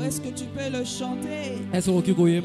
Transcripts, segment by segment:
Est-ce que tu peux le chanter? Est-ce que tu peux le chanter?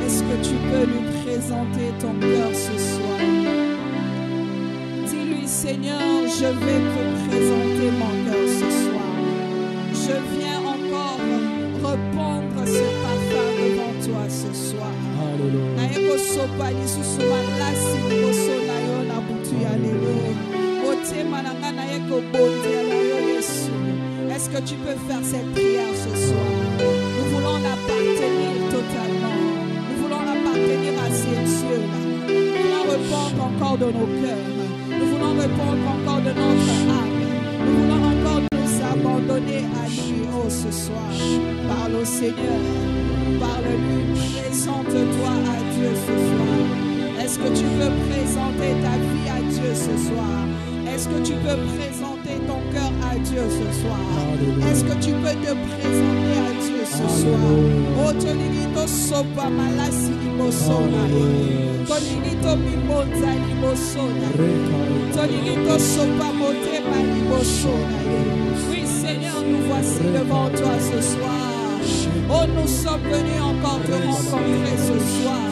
Est-ce que tu peux lui présenter ton cœur ce soir? Dis-lui, Seigneur, je vais te présenter mon cœur ce soir. Est-ce que tu peux faire cette prière ce soir? Nous voulons l'appartenir totalement. Nous voulons l'appartenir à ces dieux-là. Nous voulons répondre encore de nos cœurs. Nous voulons répondre encore de notre âme. Nous voulons encore nous abandonner à lui, oh, ce soir. Parle au Seigneur. Parle-lui. Présente-toi à Dieu ce soir. Est-ce que tu peux présenter ta vie à Dieu ce soir? Est-ce que tu peux présenter ton cœur à Dieu ce soir? Est-ce que tu peux te présenter à Dieu ce soir? Oh, Tonigito sopa malasi libosona. Tonigito mimonza libosona. Tonigito sopa motema libosona. Oui, Seigneur, nous voici devant toi ce soir. Oh, nous sommes venus encore te rencontrer ce soir.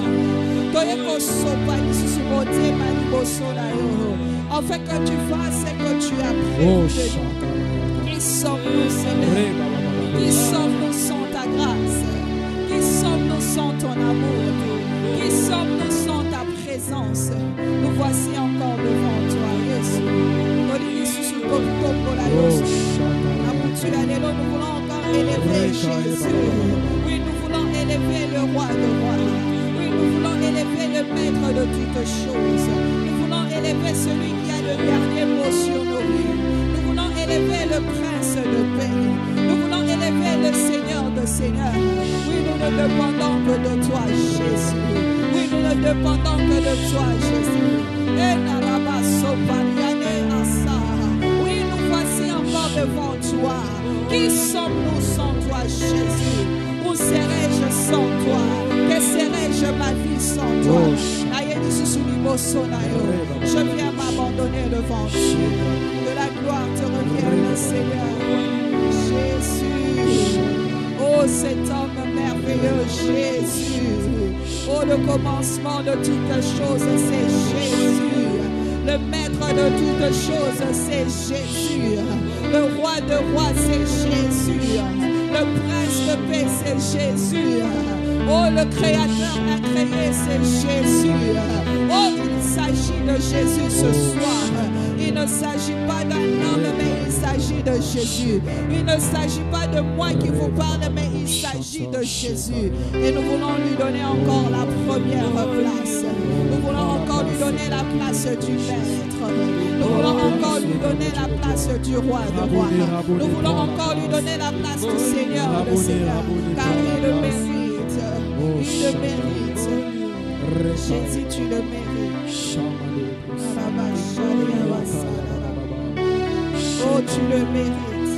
Toyeko sopa nisumotema libosona. En fait, que tu fasses ce que tu as prévu. Qui sommes-nous, Seigneur? Qui sommes-nous sans ta grâce? Qui sommes-nous sans ton amour? Qui sommes-nous sans ta présence? Nous voici encore devant toi, Jésus. Nous voulons encore élever Jésus. Oui, nous voulons élever le roi de rois. Oui, nous voulons élever le maître de toutes choses. Élever celui qui a le dernier mot sur nos vies. Nous voulons élever le prince de paix. Nous voulons élever le Seigneur de seigneurs. Oui, nous ne dépendons que de toi, Jésus. Oui, nous ne dépendons que de toi, Jésus. Oui, nous voici encore devant toi. Qui sommes-nous sans toi, Jésus? Où serais-je sans toi? Que serais-je ma vie sans toi? Je viens m'abandonner devant Dieu. Que la gloire te revienne, Seigneur. Jésus. Oh, cet homme merveilleux, Jésus. Oh, le commencement de toutes choses, c'est Jésus. Le maître de toutes choses, c'est Jésus. Le roi de rois, c'est Jésus. Le prince de paix, c'est Jésus. Oh, le créateur a créé, c'est Jésus. Oh, il s'agit de Jésus ce soir. Il ne s'agit pas d'un homme, mais il s'agit de Jésus. Il ne s'agit pas de moi qui vous parle, mais il s'agit de Jésus. Et nous voulons lui donner encore la première place. Nous voulons encore lui donner la place du maître. Nous voulons encore lui donner la place du roi de rois. Nous voulons encore lui donner la place du Seigneur de seigneurs. Car il le mérite. Il le mérite. Jésus, tu le mérites. Oh, tu le mérites.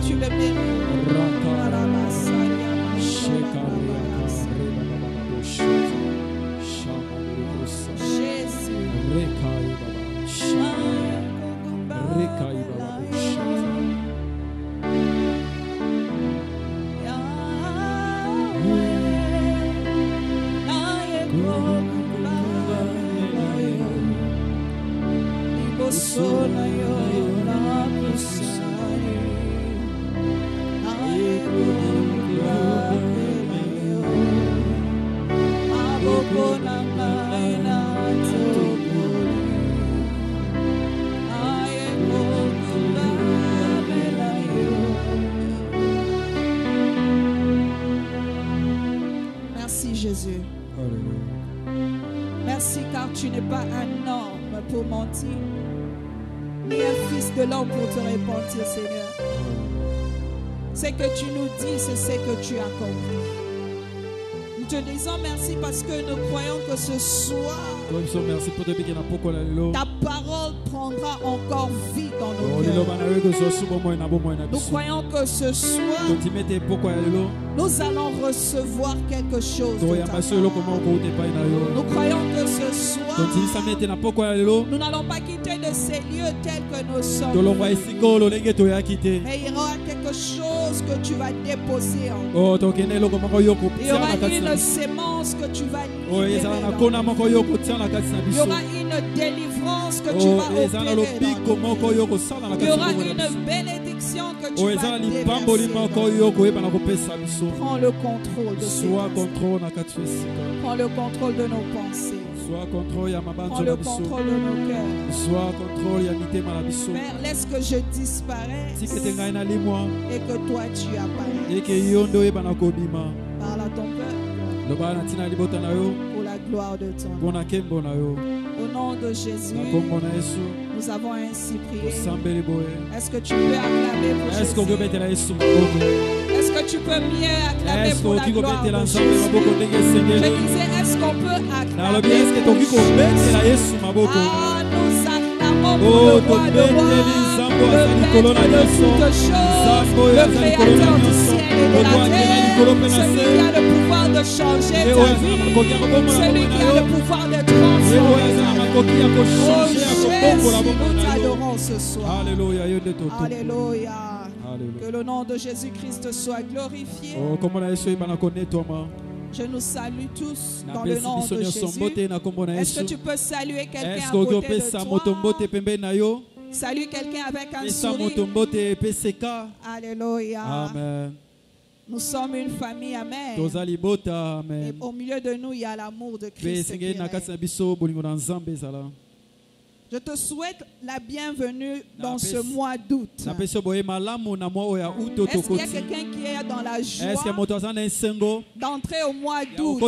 Tu le mérites. Merci Jésus. Merci car tu n'es pas un homme pour mentir, ni un fils de l'homme pour te repentir, Seigneur. Ce que tu nous dis, c'est ce que tu accomplis. Nous te disons merci parce que nous croyons que ce soir, ta parole prendra encore vie dans nos cœurs. Nous croyons que ce soir, nous allons recevoir quelque chose de ta part. Nous croyons que ce soir, nous n'allons pas quitter de ces lieux tels que nous sommes. Mais il y aura quelque chose que tu vas déposer en nous. Il y aura une sémence que tu vas libérer. Il y aura une délivrance que tu vas opérer dans nous. Il y aura une bénédiction que tu vas déverser. Prends le contrôle de ce. Prends le contrôle de nos pensées. Prends le contrôle de nos cœurs. Père, laisse que je disparaisse et que toi tu apparaisses. Parle à ton peuple pour la gloire de ton nom. Au nom de Jésus, nous avons ainsi prié. Est-ce que tu peux acclamer pour Jésus? Est-ce que tu peux mieux acclamer pour la gloire de Jésus? Je disais, est-ce qu'on peut acclamer pour Jésus? Ah, nous acclamons pour le roi de rois, le maître de toutes choses, le créateur du ciel et de la terre, celui qui a le pouvoir de changer ta vie, celui qui a le pouvoir de transformer. Oh Jésus, nous t'adorons ce soir. Alléluia. Que le nom de Jésus-Christ soit glorifié. Je nous salue tous dans le nom de Jésus. Est-ce que tu peux saluer quelqu'un à côté de toi? Salue quelqu'un avec un sourire. Alléluia. Amen. Nous sommes une famille. Amen. Et au milieu de nous, il y a l'amour de Christ. Je te souhaite la bienvenue dans ce mois d'août. Est-ce qu'il y a quelqu'un qui est dans la joie d'entrer au mois d'août?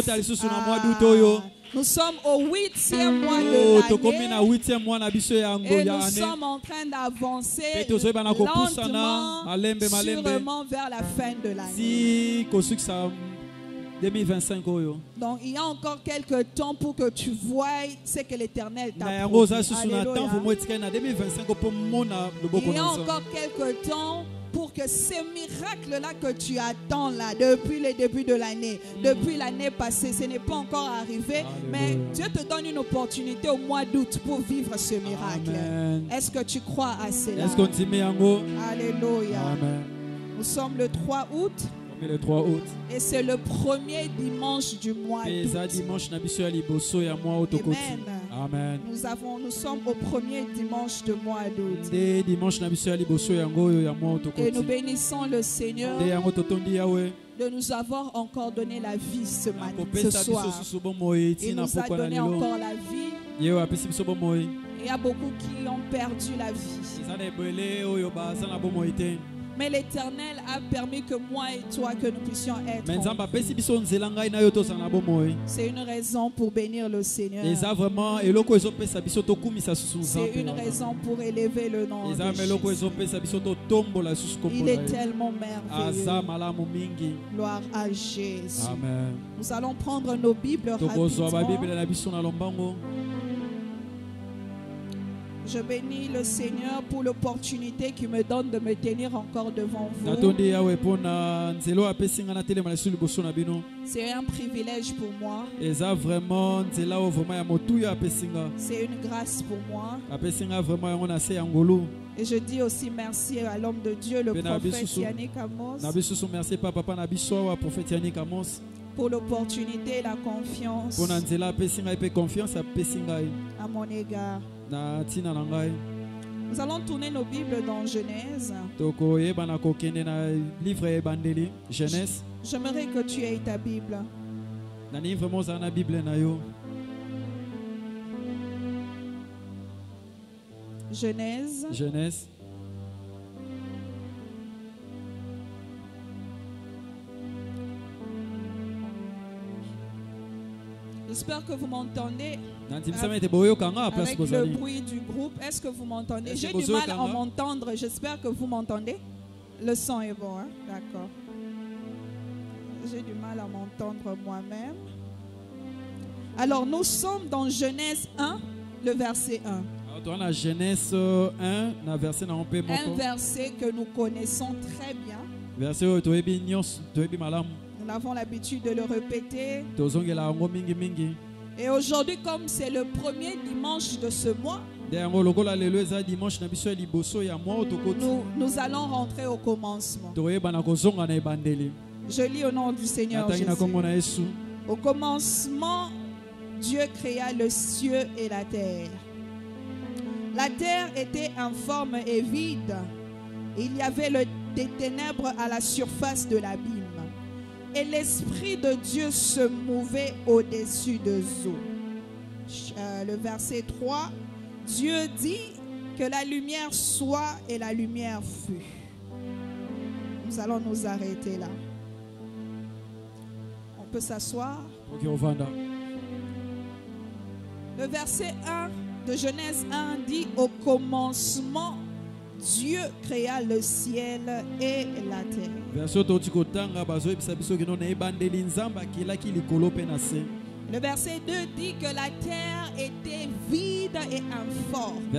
Nous sommes au 8e mois de l'année et nous sommes en train d'avancer lentement, sûrement vers la fin de l'année. 2025. Donc il y a encore quelques temps pour que tu voies ce que l'Éternel t'a promis. Il y a encore quelques temps pour que ces miracles-là que tu attends là depuis le début de l'année, depuis l'année passée, ce n'est pas encore arrivé, mais Dieu te donne une opportunité au mois d'août pour vivre ce miracle. Est-ce que tu crois à cela? Alléluia. Nous sommes le 3 août. Le 3 août. Et c'est le premier dimanche du mois d'août. Amen. Nous sommes au premier dimanche du mois d'août. Et nous bénissons le Seigneur de nous avoir encore donné la vie ce soir. Il nous a donné encore la vie. Il y a beaucoup qui ont perdu la vie. Mais l'Éternel a permis que moi et toi, que nous puissions être. C'est une raison pour bénir le Seigneur. C'est une raison pour élever le nom de Jésus. Il est tellement merveilleux. Gloire à Jésus. Amen. Nous allons prendre nos Bibles rapidement. Je bénis le Seigneur pour l'opportunité qu'il me donne de me tenir encore devant vous. C'est un privilège pour moi. C'est une grâce pour moi. Et je dis aussi merci à l'homme de Dieu, le prophète Yannick Amos, pour l'opportunité et la confiance à mon égard. Nous allons tourner nos Bibles dans Genèse. J'aimerais que tu aies ta Bible. Genèse. J'espère que vous m'entendez. Avec le bruit du groupe, est-ce que vous m'entendez? J'ai du mal à m'entendre. J'espère que vous m'entendez. Le son est bon, hein? D'accord. J'ai du mal à m'entendre moi-même. Alors, nous sommes dans Genèse 1, le verset 1. Genèse 1, un verset que nous connaissons très bien. Nous avons l'habitude de le répéter. Et aujourd'hui, comme c'est le premier dimanche de ce mois, nous allons rentrer au commencement. Je lis au nom du Seigneur Jésus. Au commencement, Dieu créa le ciel et la terre. La terre était informe et vide. Il y avait des ténèbres à la surface de l'abîme. Et l'Esprit de Dieu se mouvait au-dessus des eaux. le verset 3, Dieu dit que la lumière soit et la lumière fut. Nous allons nous arrêter là. On peut s'asseoir. Le verset 1 de Genèse 1 dit: au commencement, Dieu créa le ciel et la terre. Le verset 2 dit que la terre était vide et informe. Et il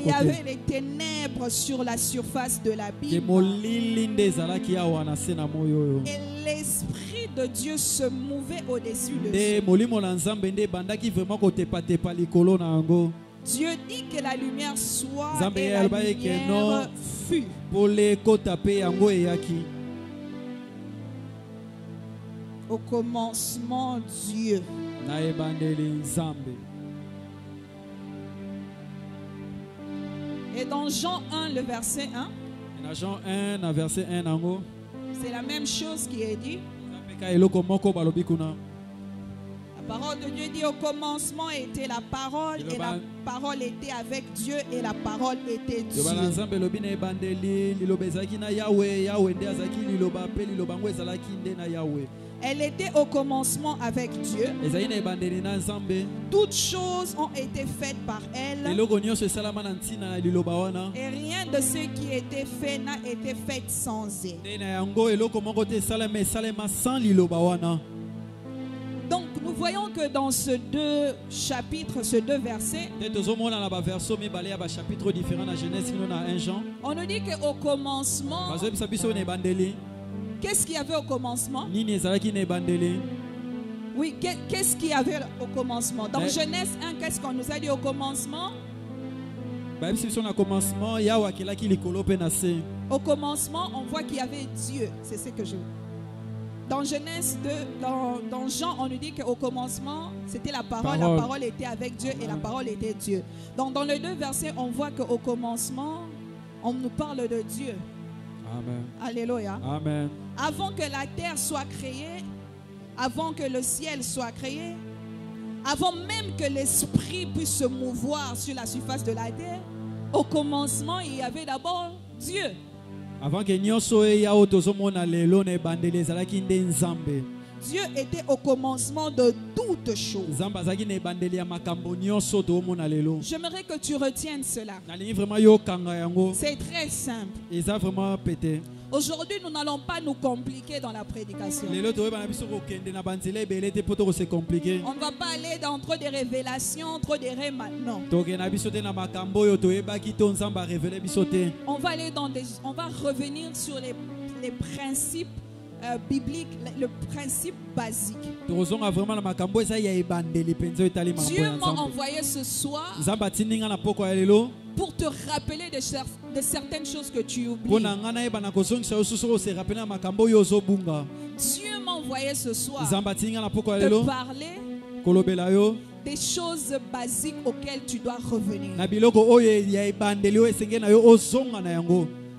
y avait des ténèbres sur la surface de l'abîme. Et l'Esprit de Dieu se mouvait au-dessus de ça. Dieu dit que la lumière soit et la lumière fut. Au commencement, Dieu. Et dans Jean 1, le verset 1, c'est la même chose qui est dit. La parole de Dieu dit: au commencement était la parole, et la parole était avec Dieu, et la parole était Dieu. Elle était au commencement avec Dieu. Toutes choses ont été faites par elle. Et rien de ce qui était fait n'a été fait sans elle. Donc nous voyons que dans ces deux chapitres, ces deux versets, on nous dit qu'au commencement, qu'est-ce qu'il y avait au commencement? Oui, qu'est-ce qu'il y avait au commencement? Dans Genèse 1, qu'est-ce qu'on nous a dit au commencement? Au commencement, on voit qu'il y avait Dieu. C'est ce que je veux. Dans Genèse 2, dans Jean, on nous dit qu'au commencement, c'était la parole était avec Dieu et la parole était Dieu. Donc dans les deux versets, on voit qu'au commencement, on nous parle de Dieu. Amen. Alléluia. Amen. Avant que la terre soit créée, avant que le ciel soit créé, avant même que l'esprit puisse se mouvoir sur la surface de la terre, au commencement, il y avait d'abord Dieu. Avant que Dieu était au commencement de toutes choses. J'aimerais que tu retiennes cela. C'est très simple. Aujourd'hui, nous n'allons pas nous compliquer dans la prédication. On ne va pas aller dans trop de révélations, trop de rêves maintenant. On va revenir sur les principes biblique, le principe basique. Dieu m'a envoyé ce soir pour te rappeler de certaines choses que tu oublies. Dieu m'a envoyé ce soir te parler des choses basiques auxquelles tu dois revenir.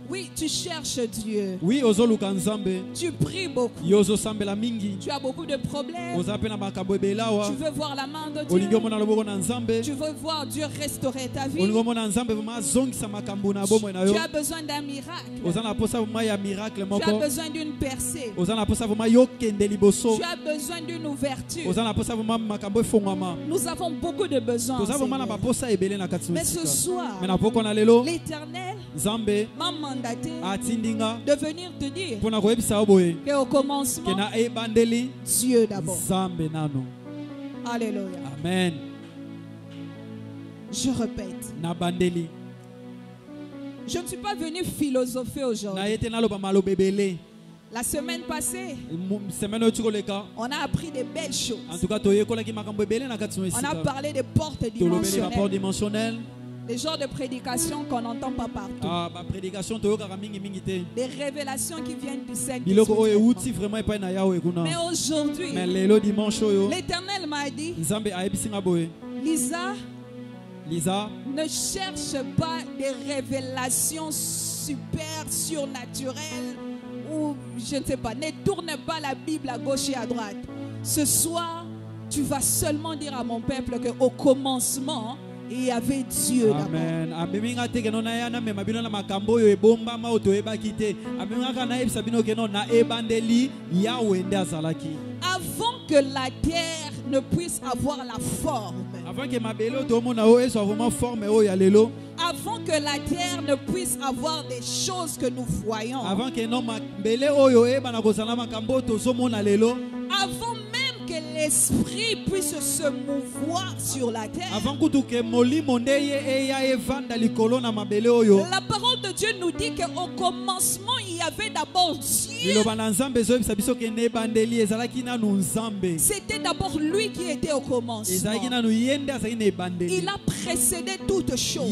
Oui, tu cherches Dieu. Tu pries beaucoup. Tu as beaucoup de problèmes. Tu veux voir la main de Dieu. Tu veux voir Dieu restaurer ta vie. Tu as besoin d'un miracle. Tu as besoin d'une percée. Tu as besoin d'une ouverture. Nous avons beaucoup de besoins. Mais ce soir, l'Éternel m'a mandaté de venir te dire qu'au commencement, Dieu d'abord. Alléluia. Amen. Je répète. Je ne suis pas venu philosopher aujourd'hui. La semaine passée, on a appris des belles choses. On a parlé des portes dimensionnelles. Des genres de prédications qu'on n'entend pas partout. Des révélations qui viennent du Saint-Esprit. Mais aujourd'hui, l'Éternel m'a dit: Lisa, ne cherche pas des révélations super surnaturelles ou je ne sais pas, ne tourne pas la Bible à gauche et à droite. Ce soir, tu vas seulement dire à mon peuple qu'au commencement, il y avait Dieu d'abord. Amen. Ameminga te keno na yana me mabino na makambo yo ebomba ma otoeba kite. Ameminga kana ebisa bino keno na ebandeli ya wende azalaki. Avant que la terre ne puisse avoir la forme. Avant que mabelo otomona o soit vraiment forme o ya lelo. Avant que la terre ne puisse avoir des choses que nous voyons. Avant que no mabele oyo eba na kozala makambo tozomona lelo. Avant même que l'esprit puisse se mouvoir sur la terre. Avant que molimo ndeye eya evanda likolo na mabele oyo. La parole de Dieu nous dit qu'au commencement il y avait d'abord Dieu. C'était d'abord lui qui était au commencement. Il a précédé toutes choses.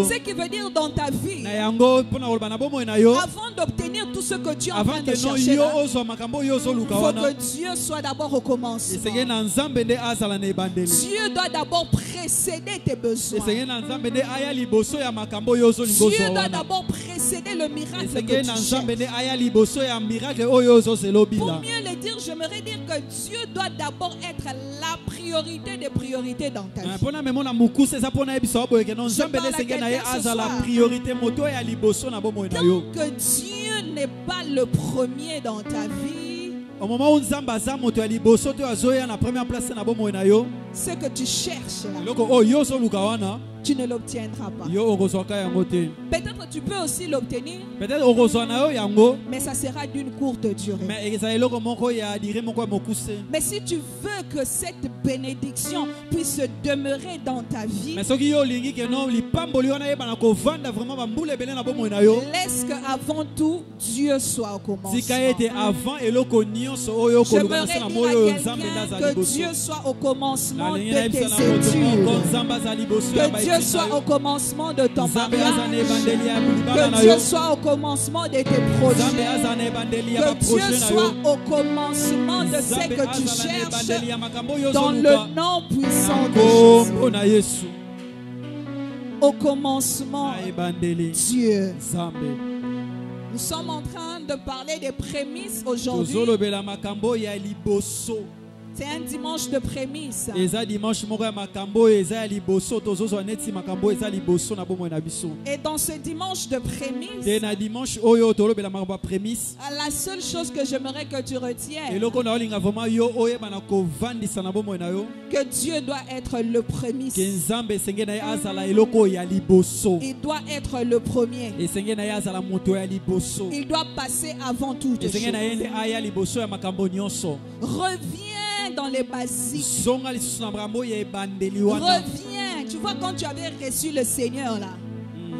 Ce qui veut dire dans ta vie, avant d'obtenir tout ce que tu es en train de chercher, il faut que Dieu soit d'abord au commencement. Dieu doit d'abord précéder tes besoins. Dieu doit d'abord précéder le miracle que tu cherches. Pour mieux le dire, j'aimerais dire que Dieu doit d'abord être la priorité des priorités dans ta vie. Je parle à quelqu'un. Tant que Dieu n'est pas le premier dans ta vie, au moment où Nzamba za moto ya liboso to azoya na première place na bomo na yo, ce que tu cherches là, loko o yo so lukawana, tu ne l'obtiendras pas. Yo okozwaka yango te. Peut-être tu peux aussi l'obtenir. Peut-être okozwa na yo yango, mais ça sera d'une courte durée. Mais ezala eloko moko ya dire moko mokuse. Mais si tu veux que cette bénédiction puisse demeurer dans ta vie, mais soki yo lingi ke no lipamboli wana yeba na kovanda vraiment ba mbule bele na bomo na yo, laisse que avant tout Dieu soit au commencement. Tika ete avant eloko nyonso oyo koluka na sana moyo nzambe ndaza liboso. Que Dieu soit au commencement de tes études. Que Dieu soit au commencement de ton mariage. Que Dieu soit au commencement de tes projets. Que Dieu soit au commencement de ce que tu cherches dans le nom puissant de Jésus. Au commencement, Dieu. Nous sommes en train de parler des prémices aujourd'hui. C'est un dimanche de prémices. Et dans ce dimanche de prémices, la seule chose que j'aimerais que tu retiennes, que Dieu doit être le prémisse. Il doit être le premier. Il doit passer avant toutes choses. Reviens dans les basiques. Reviens. Tu vois, quand tu avais reçu le Seigneur là,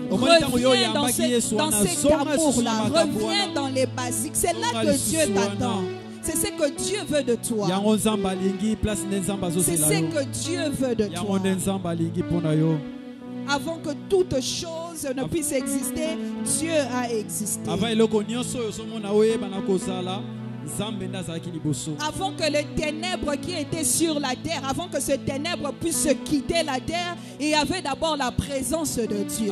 reviens dans cet amour là. Reviens dans les basiques. C'est là que Dieu t'attend. C'est ce que Dieu veut de toi. C'est ce que Dieu veut de toi. Avant que toute chose ne puisse exister, Dieu a existé. Avant que les ténèbres qui étaient sur la terre, avant que ces ténèbres puissent quitter la terre, il y avait d'abord la présence de Dieu. Si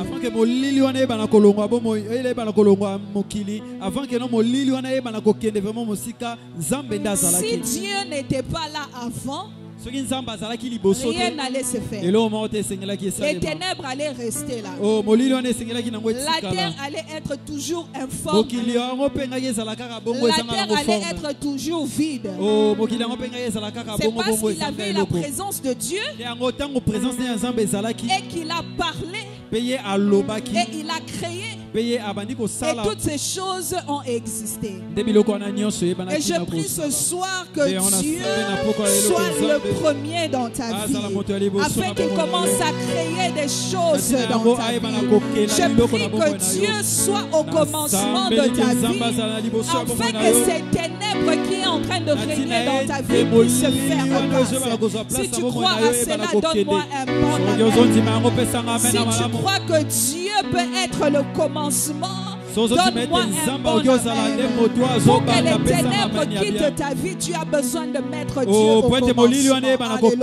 Dieu n'était pas là avant, rien n'allait se faire. Les ténèbres allaient rester là. La terre allait être toujours informe. La terre allait être toujours vide. C'est parce qu'il avait la présence de Dieu et qu'il a parlé et il a créé. Et toutes ces choses ont existé. Et je prie ce soir que Dieu soit le premier dans ta vie, afin qu'il commence à créer des choses dans ta vie. Je prie que Dieu soit au commencement de ta vie, afin que ces ténèbres qui est en train de régner dans ta vie puissent se faire face. Si tu crois à cela, donne-moi un bon amen. Si tu crois que Dieu peut être le commencement, Donne-moi un bon amen. Pour que les ténèbres quittent ta vie, tu as besoin de mettre Dieu au commencement. Alléluia. Pour que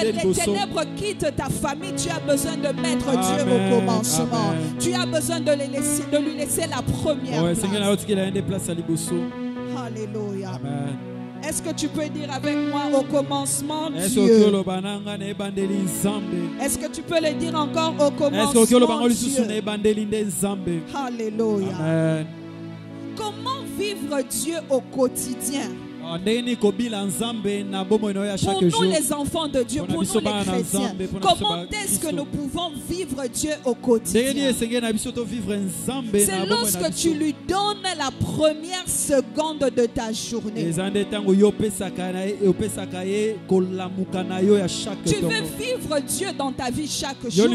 les ténèbres quittent ta famille, tu as besoin de mettre Dieu au commencement. Tu as besoin de lui laisser la première place. Alléluia. Amen. Est-ce que tu peux dire avec moi au commencement Dieu? Est-ce que tu peux le dire encore au commencement Dieu? Alléluia. Amen. Comment vivre Dieu au quotidien? Pour nous les enfants de Dieu, pour nous les chrétiens, comment est-ce que nous pouvons vivre Dieu au quotidien? C'est lorsque tu lui donnes la première seconde de ta journée. Tu veux vivre Dieu dans ta vie chaque jour.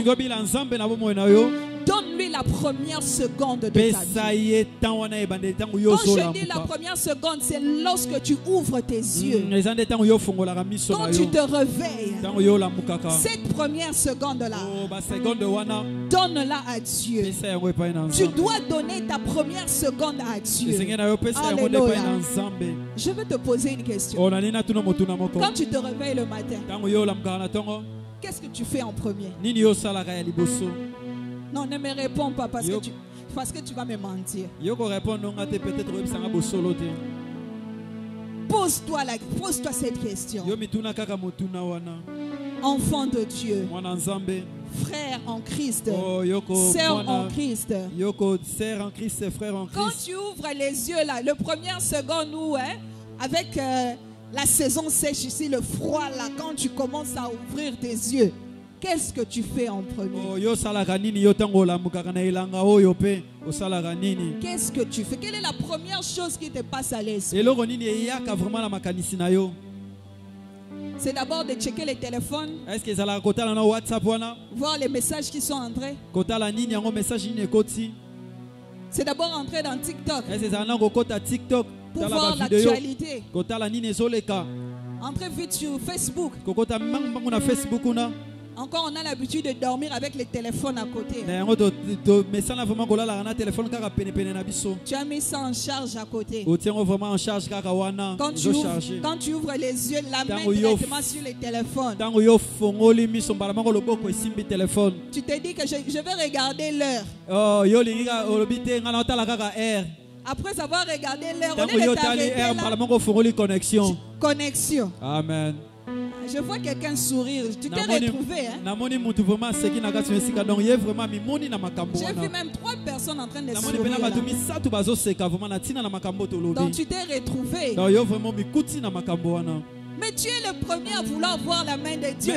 Donne-lui la première seconde de ta vie. Quand je dis la première seconde, c'est lorsque tu ouvres tes yeux. Quand tu te réveilles, cette première seconde-là, donne-la à Dieu. Tu dois donner ta première seconde à Dieu. Alléluia. Je vais te poser une question. Quand tu te réveilles le matin, qu'est-ce que tu fais en premier? Non, ne me réponds pas parce que tu vas me mentir. Pose-toi cette question. Enfant de Dieu, frère en Christ, sœur en Christ. Quand tu ouvres les yeux là, le première seconde où, avec la saison sèche ici, le froid là, quand tu commences à ouvrir tes yeux, qu'est-ce que tu fais en premier? Qu'est-ce que tu fais? Quelle est la première chose qui te passe à l'esprit? C'est d'abord de checker les téléphones, voir les messages qui sont entrés. C'est d'abord entrer dans TikTok pour voir l'actualité. Entrer vite sur Facebook. Encore on a l'habitude de dormir avec les téléphones à côté. Tu as mis ça en charge à côté. Quand tu ouvres les yeux, la main directement sur les téléphones. Tu te dis que je vais regarder l'heure. Après avoir regardé l'heure, on est arrêté là. Connexion. Amen. Je vois quelqu'un sourire. Tu t'es retrouvé, hein? J'ai vu même 3 personnes en train de sourire là. Donc tu t'es retrouvé. Mais tu es le premier à vouloir voir la main de Dieu.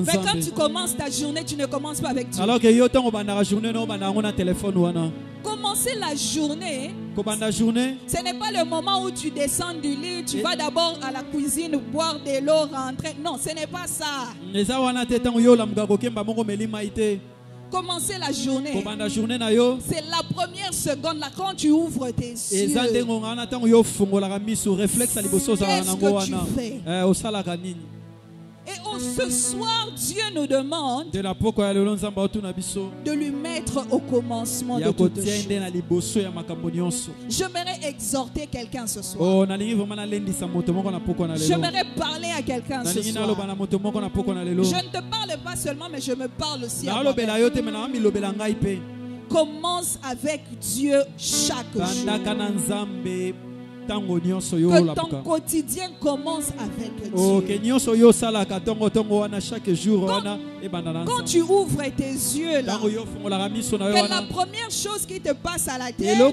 Mais quand tu commences ta journée, tu ne commences pas avec Dieu. Commencer la journée, ce n'est pas le moment où tu descends du lit, tu vas d'abord à la cuisine boire de l'eau, rentrer. Non, ce n'est pas ça. Commencer la journée, c'est la première seconde là quand tu ouvres tes yeux. Qu'est-ce que tu fais? Et ce soir, Dieu nous demande de lui mettre au commencement de toutes choses. J'aimerais exhorter quelqu'un ce soir. J'aimerais parler à quelqu'un ce soir. Je ne te parle pas seulement, mais je me parle aussi à moi-même. Commence avec Dieu chaque jour. Que ton quotidien commence avec Dieu. Quand tu ouvres tes yeux là, que la première chose qui te passe à la tête, je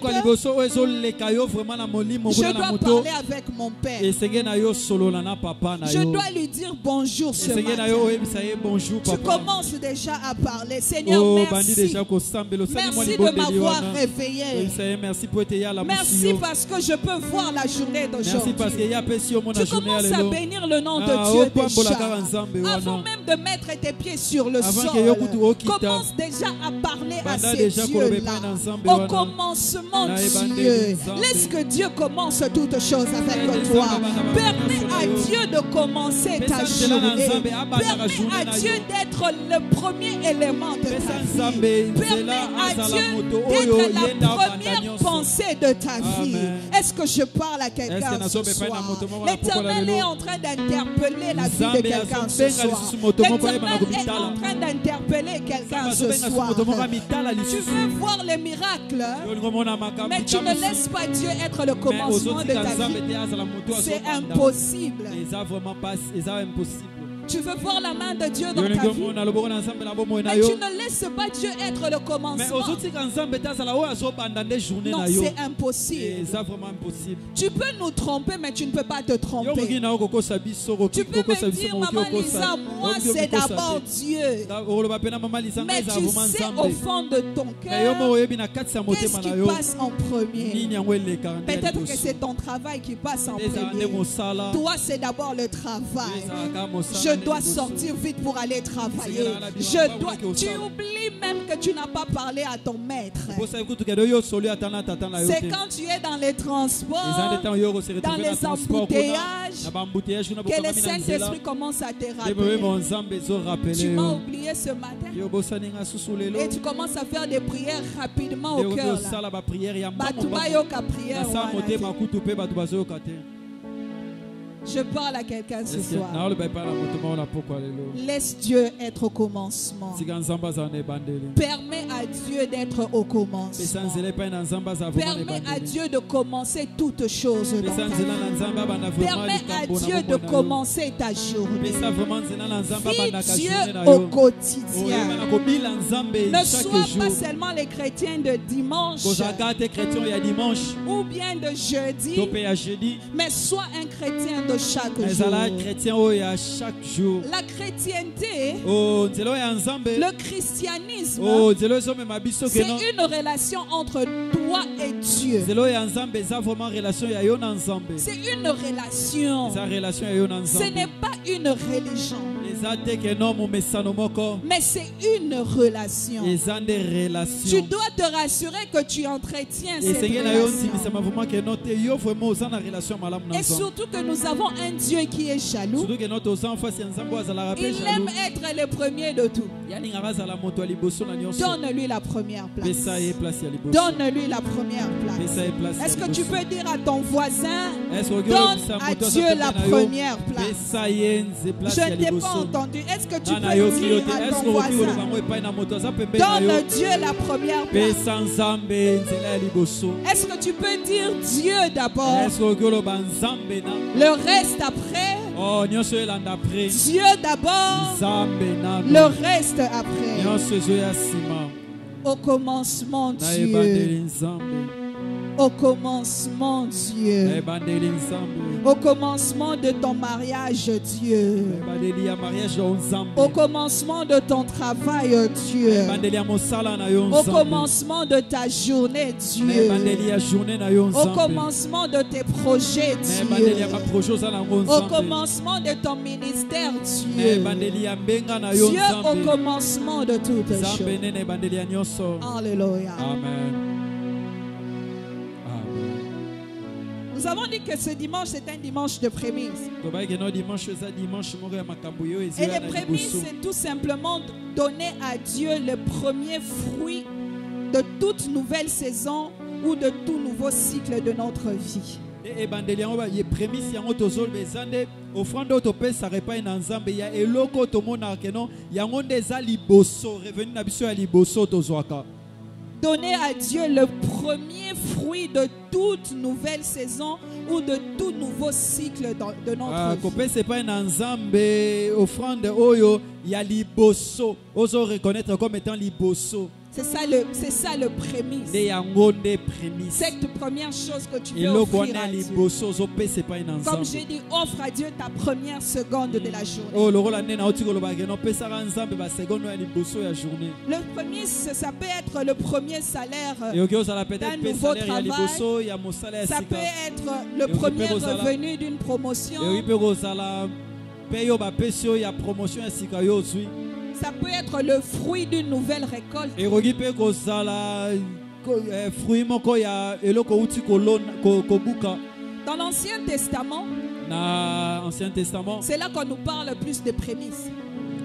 dois parler avec mon Père. Je dois lui dire bonjour ce matin. Tu commences déjà à parler. Seigneur, merci. Merci de m'avoir réveillé. Merci parce que je peux voir voir la journée Merci d'aujourd'hui. parce qu'il y a pessi au monde Tu la journée commences à alléluia. bénir le nom de Ah, Dieu oh, point pour la déjà. cara ensemble, ouais, Avant non. même de mettre tes pieds sur le Avant sol, que yo kutu okita. commence déjà à parler à Banda ces déjà kolobe dieux-là. pa ensemble, Au ouais, non. commencement, Na ebande Dieu, ensemble. laisse que Dieu commence toutes choses avec Ebande toi. ensemble, bana, Permets bana, à bana, Dieu de commencer ta Pesa nzela na journée. Nzambe, abana la Permets journée à na Dieu yo. d'être le premier élément de ta Pesa vie. Nzambe, Permets nzela à azala Dieu moto oyo d'être la yenda banda première nyonso. pensée de ta vie. Amen. Est-ce que je parle à Est-ce quelqu'un que ce nazo bepa na soir? moto moko na L'Éternel pokola est lelo. en train d'interpeller la vie de Nzambe quelqu'un ce azobenga soir. lisusu moto moko yeba na L'Éternel est komitala. en train d'interpeller quelqu'un ce Azobenga lisusu soir. moto moko amitala Tu lisusu. veux voir les miracles, Olingo mona makambo mais tu ne itamusu. laisses pas Dieu être le Mais commencement de ozotika ta Nzambe vie. te azala moto C'est azobanda. impossible. Eza vraiment pas, eza impossible. Tu veux voir la main de Dieu dans ta Yolingo vie, mona loboko na Nzambe na bomoi na mais yo. tu ne laisses pas Dieu être le Mais commencement. ozotika Nzambe te azala oyo azobanda nde journée Non, na yo. c'est impossible. Eza vraiment impossible. Tu peux nous tromper, mais tu ne peux pas te Yo tromper. moki na okokosa biso Tu peux kokosa me biso dire, moki maman okosa. Lisa, moi c'est d'abord Dieu. Oloba pena mama Lisa Mais ngeza tu vraiment sais au Nzambe. fond de ton Mais yo mo cœur, oyebi na kati ya qu'est-ce motema qui na yo. passe en premier. Nini yango eleka na nde ya Peut-être que liboso. c'est ton travail qui passe en Ezala nde premier. mosala. Toi, c'est d'abord le travail. Ezalaka mosala Je nde dois liboso. sortir vite pour aller travailler. Seigneur, Tu oublies même que tu n'as pas parlé à ton maître. Bosa kutu kedo yo solo atana tata na yo C'est te. quand tu es dans les Ezala transports, nde temps yo ko se dans retrouver na les transport kuna. embouteillages, Na ba embouteillage kuna que le bokamami na nzela. Saint-Esprit commence à te Debe rappeler. mo Nzambe zo Tu rappeler m'as yo. oublié ce matin. Yo bosa ninga susu lelo. Et tu commences à faire des prières rapidement au Yo cœur. là. sala ba prière ya mbamo. Batuba yoka prière. Na sa wana motema te. kutu pe bato bazoyoka te. Je parle à quelqu'un ce Eske soir. na oloba epai na motema wana pokwa lelo. Laisse Dieu être au commencement. Sika Nzambe azala na ebandeli. Permets à Dieu d'être au Pesa commencement. nzela epai na Nzambe azala vraiment na Permets à ebandeli. Dieu de commencer toutes choses dans Pesa ta nzela na vie. Nzambe abanda vraiment Permets à likambo na Dieu de bomoi na yo. commencer ta journée. Pesa vraiment nzela na Nzambe Vis abandaka Dieu journée na au yo. quotidien. Oyeba na kobila Nzambe Ne chaque sois jour. pas seulement les chrétiens de dimanche Kozalaka te chrétien ya dimanche ou bien de jeudi, to pe ya jeudi. mais sois un chrétien de chaque Ezala jour. chrétien oyo ya chaque jour. La chrétienté, Oh nzela oyo ya Nzambe. le christianisme, Oh nzela oyo ezomema biso c'est keno. une relation entre toi et Dieu. Nzela oyo ya Nzambe eza vraiment relation ya yo na Nzambe. C'est une relation. Eza relation ya yo na Ce Nzambe. n'est pas une religion, Eza te keno momesano moko. mais c'est une relation. Eza nde Tu relation. dois te rassurer que tu entretiens cette Esenge na yo relation. ntimisama vraiment keno te yo vraiment oza na relation malamu na Et Nzambe. surtout que nous avons un Dieu qui est jaloux. Surtout que notre oza en face ya Nzambe oyo azalaka pe Il jaloux. aime être le premier de tout. Yaningaka azala moto ya liboso na nyonso. Donne-lui la première place. Pesa ye place ya liboso. Donne-lui la première place. Pesa ye place ya Est-ce que tu liboso. peux dire à ton voisin, Est-ce que donne à Dieu la première place? Pesa ye nze place Je ya ne t'ai pas liboso. entendu. Est-ce que tu Nana peux yoki yo dire te. à Est-ce ton que okoki koloba voisin, yango epai na moto aza pembeni na yo? donne Dieu la première place? Pesa Nzambe nzela ya liboso. Est-ce que tu peux dire Dieu d'abord, Est-ce que okoki koloba Nzambe na le reste après? oh nyonso elanda après. Dieu d'abord, Nzambe nano. le reste après. Nyonso ezoya nsima. Au commencement, Na Dieu. ebandeli Nzambe. Au commencement, Na Dieu. ebandeli Nzambe. Au commencement de ton mariage, Dieu. Na ebandeli ya mariage ya Nzambe. Au commencement de ton travail, Dieu. Na ebandeli ya mosala na yo Au Nzambe. commencement de ta journée, Na Dieu. ebandeli ya journée na yo Au Nzambe. commencement de tes projets, Na ebandeli ya Dieu. baprojet oza nango Au Nzambe. commencement de ton ministère, Na Dieu. ebandeli ya mbenga na yo Dieu au Nzambe. commencement de toutes Nzambe choses. nene ebandeli ya nyonso. Alléluia. Amen. Amen. Nous avons dit que ce dimanche, c'est un dimanche de prémices. Tobayaki no dimanche eza dimanche moko ya makambo yo Et ezoya les na prémices, liboso. c'est tout simplement donner à Dieu le premier fruit de toute nouvelle saison ou de tout nouveau cycle de notre vie. E ebandeli yango ye prémisse yango tozoloba eza nde offrande oyo topesaka epai na Nzambe ya eloko oyo tomonaka keno yango nde eza liboso revenu na biso ya liboso tozwaka. Donner à Dieu le premier fruit de toute nouvelle saison ou de tout nouveau cycle de notre vie. Kopesa epai na Nzambe offrande oyo ya liboso ozo reconnaître comme étant liboso. C'est ça le prémisse. nde yango nde prémisse Cette première chose que tu veux eloko offrir wana à ya Dieu. liboso ozopesa epai na Comme nzambe j'ai dit, offre à Dieu ta première seconde de la journée. oyo lokola nde nauti koloba keno opesaka nzambe basekondo ya liboso ya journée Le premier, ça peut être le premier salaire. ekoki ozala peut-être d'un mpe nouveau salaire ya liboso ya mosala ya Ça peut sika être le Et premier vous pouvez revenu d'une promotion. ekoki mpe kozala mpe yo bapesi yo ya promotion ya sika yo ozwi Ça peut être le fruit d'une nouvelle récolte. ekoki mpe kozala fruit moko ya eloko outi kobuka Dans l'Ancien Testament, na Ancien Testament c'est là qu'on nous parle plus de prémices.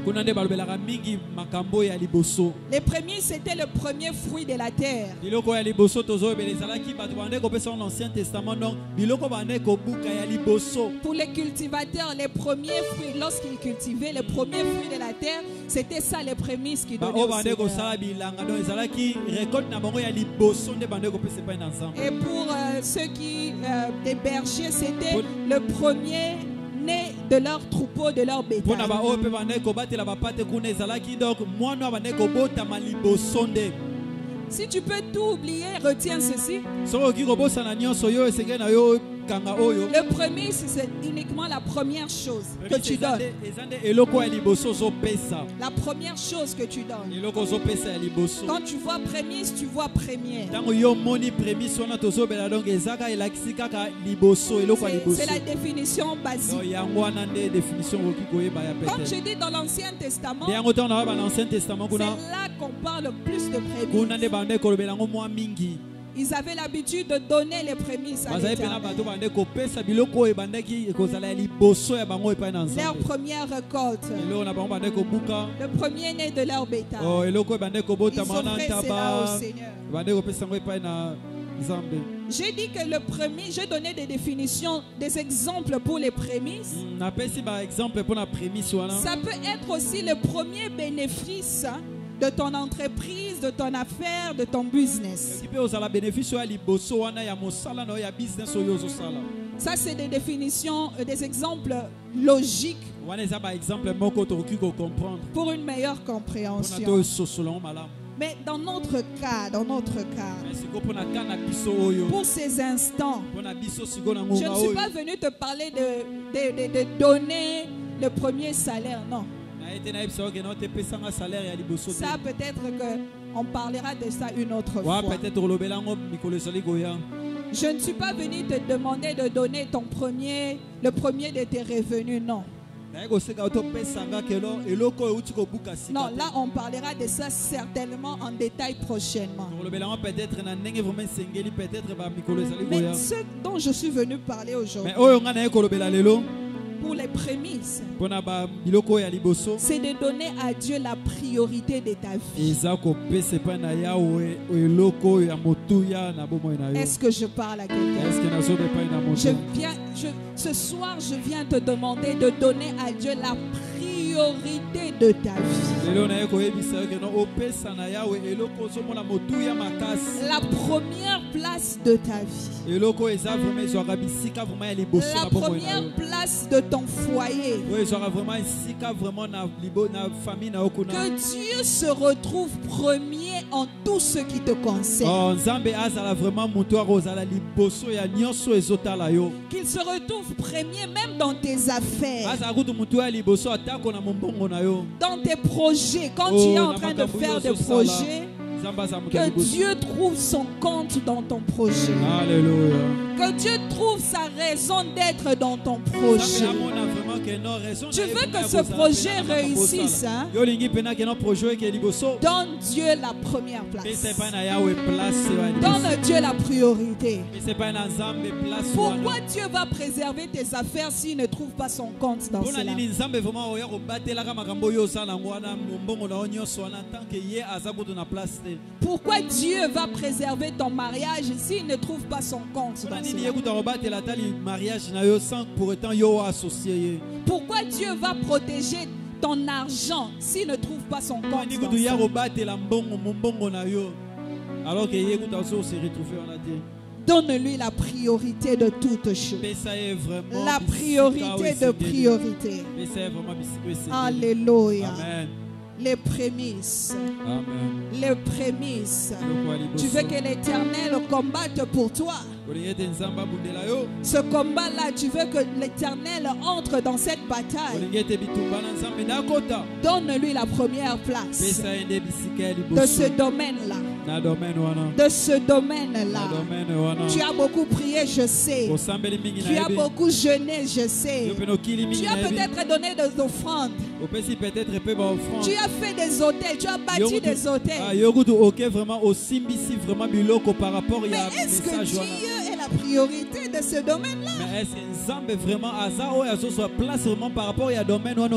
kuna nde balobelaka mingi makambo ya liboso Les prémices, c'était le premier fruit de la terre. biloko ya liboso tozoyebela ezalaki bato bande kopesa na Ancien Testament donc biloko bande kobuka ya liboso Pour les cultivateurs, les premiers fruits, lorsqu'ils cultivaient les premiers fruits de la terre, c'était ça les prémices qu'ils donnaient baoyo au bande Seigneur. kosala bilanga donc ezalaki récolte na bango ya liboso nde bande kopesa epai na nzambe Et pour ceux qui, des bergers, c'était Pour- le premier né de leur troupeau, de leur bétail. mpona baoyo mpe bande kobatela bapate kuna ezalaki donc mwana oyo bande kobotama liboso nde Si tu peux tout oublier, retiens ceci. soki okoki kobosana nyonso oyo esengeli na yo kanga oyo Le premier, c'est uniquement la première chose que tu donnes. eza nde eloko ya liboso ozopesa La première chose que tu donnes. eloko ozopesa ya liboso Quand tu vois prémisse, tu vois première. ntango yo moni prémisse wana tozobela donc ezaka elakisi kaka liboso eloko ya liboso C'est la définition donc basique. yango wana nde définition okoki koyeba ya Comme pete je dis dans l'Ancien Testament, nde yango ntango naoyeba na Ancien Testament c'est kuna là qu'on parle plus de kuna nde prémices. bande kolobela yango mwa mingi Ils avaient l'habitude de donner les prémices à bazali mpe na l'Éternel. bato bande kopesa biloko oyo ebandaki ekozala ya liboso ya bango epai na Leur nzambe première récolte, eloko na bango bande kobuka le premier-né de leur bétail. eloko oyo ebande Ils kobotama wana offraient cela ntaba au Seigneur. ebande kopesa yango epai na nzambe J'ai dit que le premier, j'ai donné des définitions, des exemples pour les prémices. napesi baexemple mpo na prémisse wana Ça peut être aussi le premier bénéfice de ton entreprise, de ton affaire, de ton business. ekoki mpe ozala bénéfice oyo ya liboso wana ya mosala na oyo ya business oyo ozosala Ça, c'est des définitions, des exemples logiques wana eza baexemple moko tokoki kocomprendre pour une meilleure mpona compréhension. toyososola yango malamu Mais dans notre cas, mais sikoyo mpona ka na biso oyo pour ces instants, mpona biso sikoyo na je ngonga ne suis oyo pas venu te parler de donner le premier salaire, non. naye te nayebisa yo kena otepesanga salaire ya liboso te Ça, peut-être qu'on parlera de ça une autre wa fois. peut-être olobela yango mikolo ezali koya Je ne suis pas venu te demander de donner le premier de tes revenus, non. naye koseka yo topesanga kelo eloko oyo euti kobuka sika Non, te. là, on parlera de ça certainement en détail prochainement. kolobela yango peut-être na ndenge vraiment esengeli peut-être bamikolo ezali Mais koya ce dont je suis venu parler aujourd'hui, mais oyo ngai naye kolobela lelo pour les prémices, mpona biloko oyo ya liboso c'est de donner à Dieu la priorité de ta vie. eza kopesa epai na yawe eloko oyo ya motuya na bomoi na yo Est-ce que je parle à quelqu'un? eske nazoba epai na moto Ce soir, je viens te demander de donner à Dieu la priorité de ta vie. lelo naye koyebisa yo keno opesa na yawe eloko ozomona motuya makasi La première place de ta vie. eloko oyo eza vraiment ezwaka bisika vraiment ya liboso La na bomoi na première yo place de ton foyer. oyo ezwaka vraiment esika vraiment na famille na yo kuna Que Dieu se retrouve premier en tout ce qui te concerne. nzambe azala vraiment moto akozala liboso ya nyonso ezotala yo Qu'il se retrouve premier même dans tes affaires, azala kutu moto ya liboso atako na mombongo na yo dans tes projets. Quand tu es en train de faire des projets, nzambe azala moto ya que liboso Dieu trouve son compte dans ton projet. alléluia Que Dieu trouve sa raison d'être dans ton projet. Tu veux que ce projet réussisse, hein? Donne Dieu la première place. Donne Dieu la priorité. Pourquoi Dieu va préserver tes affaires s'il ne trouve pas son compte dans cela? Pourquoi Dieu va préserver ton mariage s'il ne trouve pas son compte dans cela? Pourquoi Dieu va protéger ton argent s'il ne trouve pas son compte dans cela? Donne-lui la priorité de toutes choses. La priorité de priorité. Alléluia. Amen. Les prémices. Amen. Les prémices. Tu veux que l'Éternel combatte pour toi. Ce combat-là, tu veux que l'Éternel entre dans cette bataille. Donne-lui la première place de ce domaine-là. De ce domaine-là. Tu as beaucoup prié, je sais. Tu as beaucoup jeûné, je sais. Tu as peut-être donné des offrandes. Tu as fait des hôtels, tu as bâti des hôtels. Mais est-ce que Dieu est la priorité de ce domaine-là?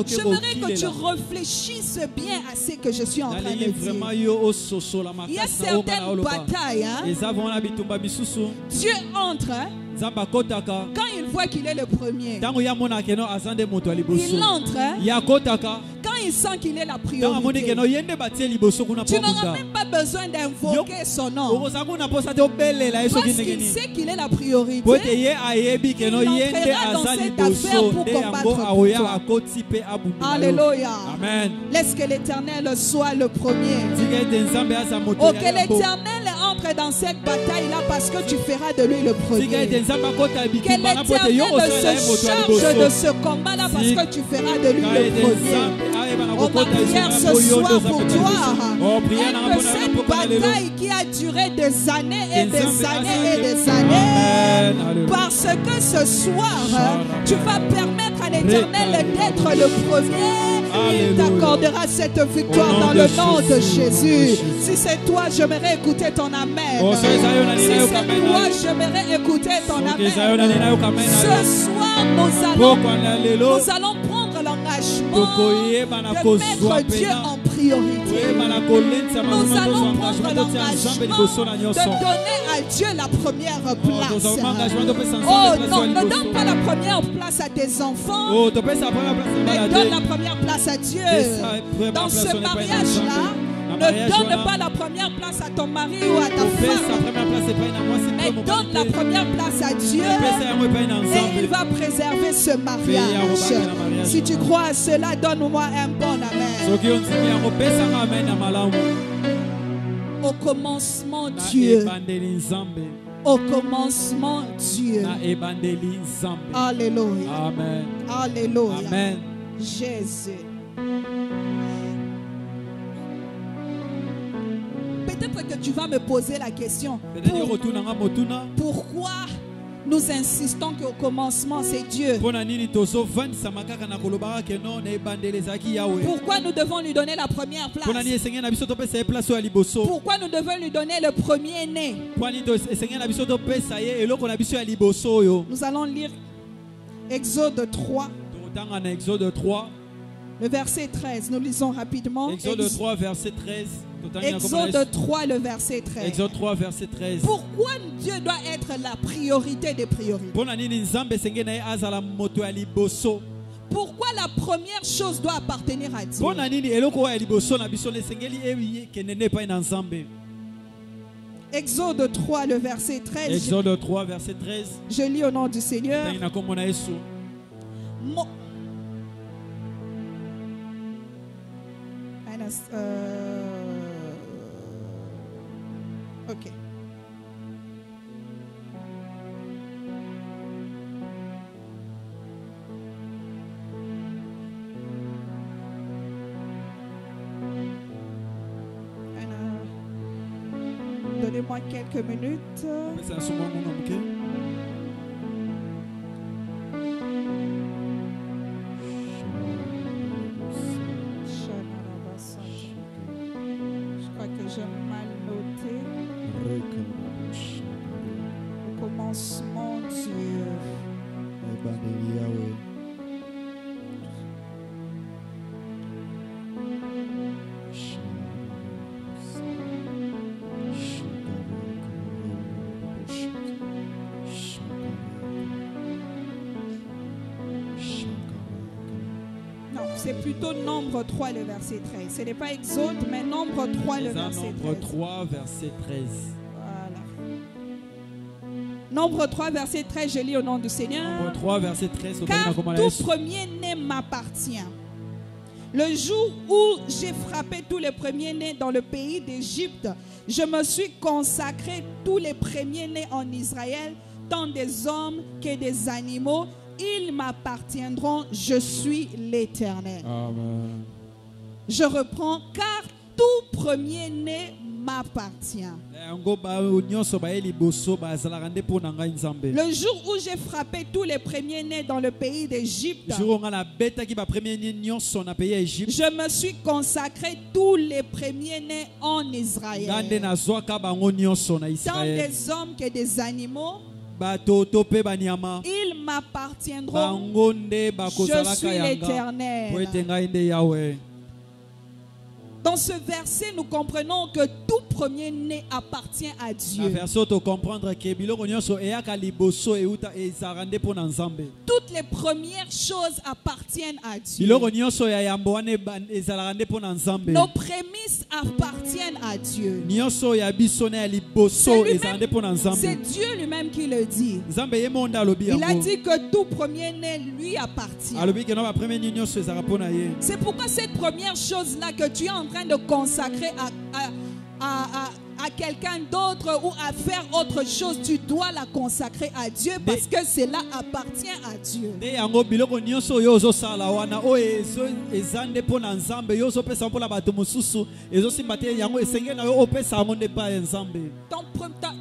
J'aimerais que tu réfléchisses bien à ce que je suis en train de dire. Il y a certaines batailles, hein? Dieu entre, hein? Quand il voit qu'il est le premier, il entre, hein? Quand il sent qu'il est la priorité, tu n'auras même pas besoin d'invoquer son nom. Parce qu'il sait qu'il est la priorité, il entrera dans cette affaire pour combattre pour toi. Alléluia. Amen. Laisse que l'Éternel soit le premier. Oh, que l'Éternel entre dans cette bataille-là parce que tu feras de lui le premier. Que l'Éternel se charge de ce combat-là parce que tu feras de lui le premier. Oh, ma prière ce soir pour toi est que cette bataille qui a duré des années et des années et des années, parce que ce soir tu vas permettre à l'Éternel d'être le premier, il t'accordera cette victoire dans le nom de Jésus. Si c'est toi, j'aimerais écouter ton amen. Si c'est toi, j'aimerais écouter ton amen. Ce soir, nous allons prendre l'engagement de mettre Dieu en priorité. Nous allons prendre l'engagement de donner à Dieu la première place. Oh non, ne donne pas la première place à tes enfants, mais donne la première place à Dieu. Dans ce mariage-là, ne donne pas la première place à ton mari ou à ta femme, mais donne la première place à Dieu et il va préserver ce mariage. Si tu crois à cela, donne-moi un bon amen. Au commencement, Dieu. Au commencement, Dieu. Alléluia. Amen. Alléluia. Amen. Jésus. Peut-être que tu vas me poser la question. Pourquoi nous insistons qu'au commencement c'est Dieu? Pourquoi nous devons lui donner la première place? Pourquoi nous devons lui donner le premier-né? Nous allons lire Exode 3. Le verset 13, nous lisons rapidement. Exode 3, verset 13. Exode 3, le verset 13. Exode 3, verset 13. Pourquoi Dieu doit être la priorité des priorités? Pourquoi la première chose doit appartenir à Dieu? Exode 3, le verset 13. Exode 3, verset 13. Je lis au nom du Seigneur. Ok. Donnez-moi quelques minutes. J'ai mal noté. Au commencement, Dieu. Non, c'est plutôt Nombre 3, le verset 13. Ce n'est pas Exode, mais Nombre 3, le verset 13. Nombre 3, verset 13. Voilà. Nombre 3, verset 13, je lis au nom du Seigneur. Nombre 3, verset 13. Car tout premier-né m'appartient. Le jour où j'ai frappé tous les premiers-nés dans le pays d'Égypte, je me suis consacré tous les premiers-nés en Israël, tant des hommes que des animaux. Ils m'appartiendront, je suis l'Éternel. Amen. Je reprends, car tout premier-né m'appartient. Le jour où j'ai frappé tous les premiers-nés dans le pays d'Égypte, je me suis consacré tous les premiers-nés en Israël, tant des hommes que des animaux. Ils m'appartiendront. Je suis l'Éternel. Dans ce verset, nous comprenons que tout premier-né appartient à Dieu. Toutes les premières choses appartiennent à Dieu. Nos prémices appartiennent à Dieu. C'est Dieu lui-même qui le dit. Il a dit que tout premier-né lui appartient. C'est pourquoi cette première chose-là que tu es en train de consacrer à quelqu'un d'autre ou à faire autre chose, tu dois la consacrer à Dieu parce que cela appartient à Dieu.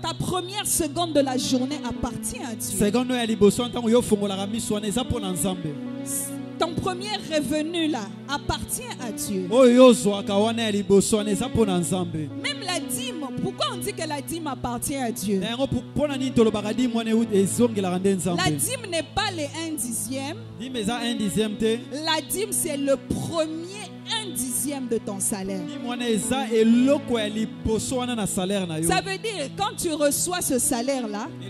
Ta première seconde de la journée appartient à Dieu. Ton premier revenu là appartient à Dieu. Même la dîme, pourquoi on dit que la dîme appartient à Dieu? La dîme n'est pas les 1/10. La dîme c'est le premier 1/10 de ton salaire. Ça veut dire quand tu reçois ce salaire là, tu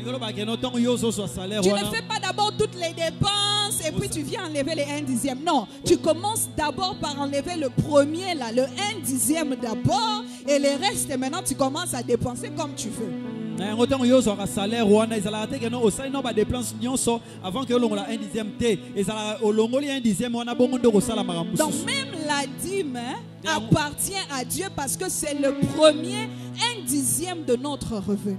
ne fais pas d'abord toutes les dépenses et puis tu viens enlever les 1/10. Non, tu commences d'abord par enlever le premier là, le 1/10 d'abord, et le reste maintenant tu commences à dépenser comme tu veux. Donc même la dîme appartient à Dieu parce que c'est le premier 1/10 de notre revenu.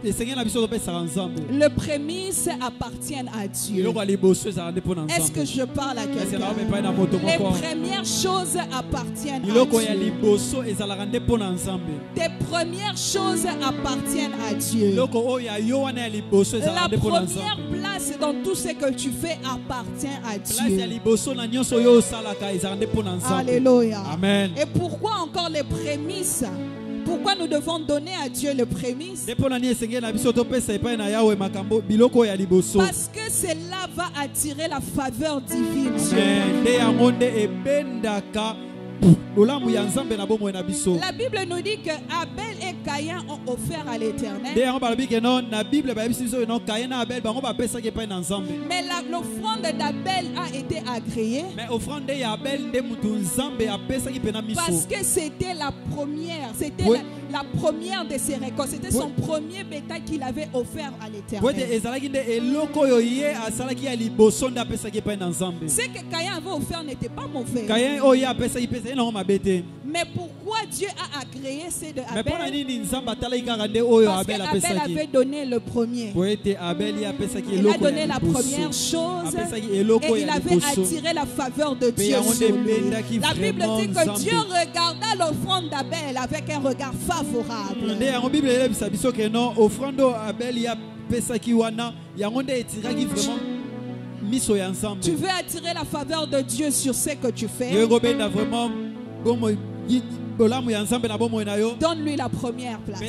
Le prémices appartiennent à Dieu. Est-ce que je parle à quelqu'un? Les premières choses appartiennent à Dieu. Tes premières choses appartiennent à Dieu. La première place dans tout ce que tu fais appartient à Dieu. Alléluia. Amen. Et pourquoi encore les prémices? Pourquoi nous devons donner à Dieu le prémices? Parce que cela va attirer la faveur divine. La Bible nous dit que Abel et Caïn ont offert à l'Éternel. Mais l'offrande d'Abel a été agréée parce que c'était la première. C'était la première de ses récoltes. C'était son premier bétail qu'il avait offert à l'Éternel. Ce que Caïn avait offert n'était pas mauvais. Mais pourquoi Dieu a agréé ceux de Abel? Parce qu'Abel avait donné le premier. Il a donné la première chose et il avait attiré la faveur de Dieu sur lui. La Bible dit que Dieu regarda l'offrande d'Abel avec un regard favorable. Tu veux attirer la faveur de Dieu sur ce que tu fais? Donne-lui la première place.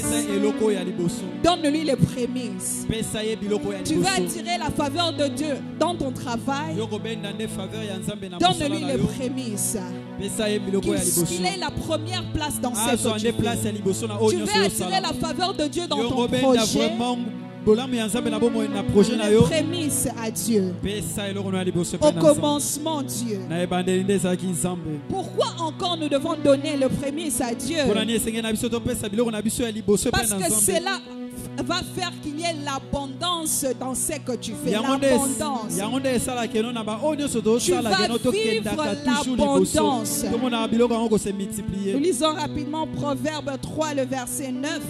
Donne-lui les prémices. Tu veux attirer la faveur de Dieu dans ton travail? Donne-lui les prémices. Qu'il ait la première place dans ce que tu fais. Tu veux attirer la faveur de Dieu dans ton projet? Les prémices à Dieu. Au commencement, Dieu. Pourquoi encore nous devons donner le prémices à Dieu? Parce que cela va faire qu'il y ait l'abondance dans ce que tu fais. L'abondance. Tu vas vivre l'abondance. Nous lisons rapidement Proverbe 3, le verset 9.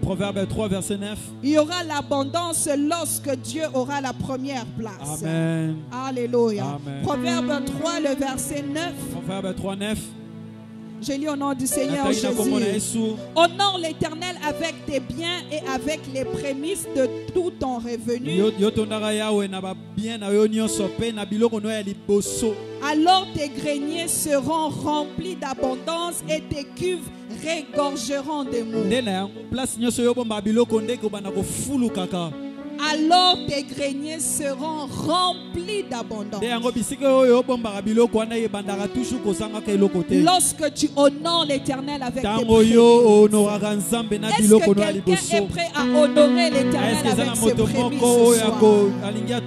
Proverbe 3, verset 9. Il y aura l'abondance lorsque Dieu aura la première place. Amen. Alléluia. Amen. Proverbe 3, le verset 9. Proverbe 3, 9. Je lis au nom du Seigneur Jésus. Honore l'Éternel avec tes biens et avec les prémices de tout ton revenu. Alors tes greniers seront remplis d'abondance et tes cuves regorgeront de mou. Alors tes greniers seront remplis d'abondance. Lorsque tu honores l'Éternel avec tes prémices. Est-ce que quelqu'un est prêt à honorer l'Éternel avec ses prémices ce soir? Il y a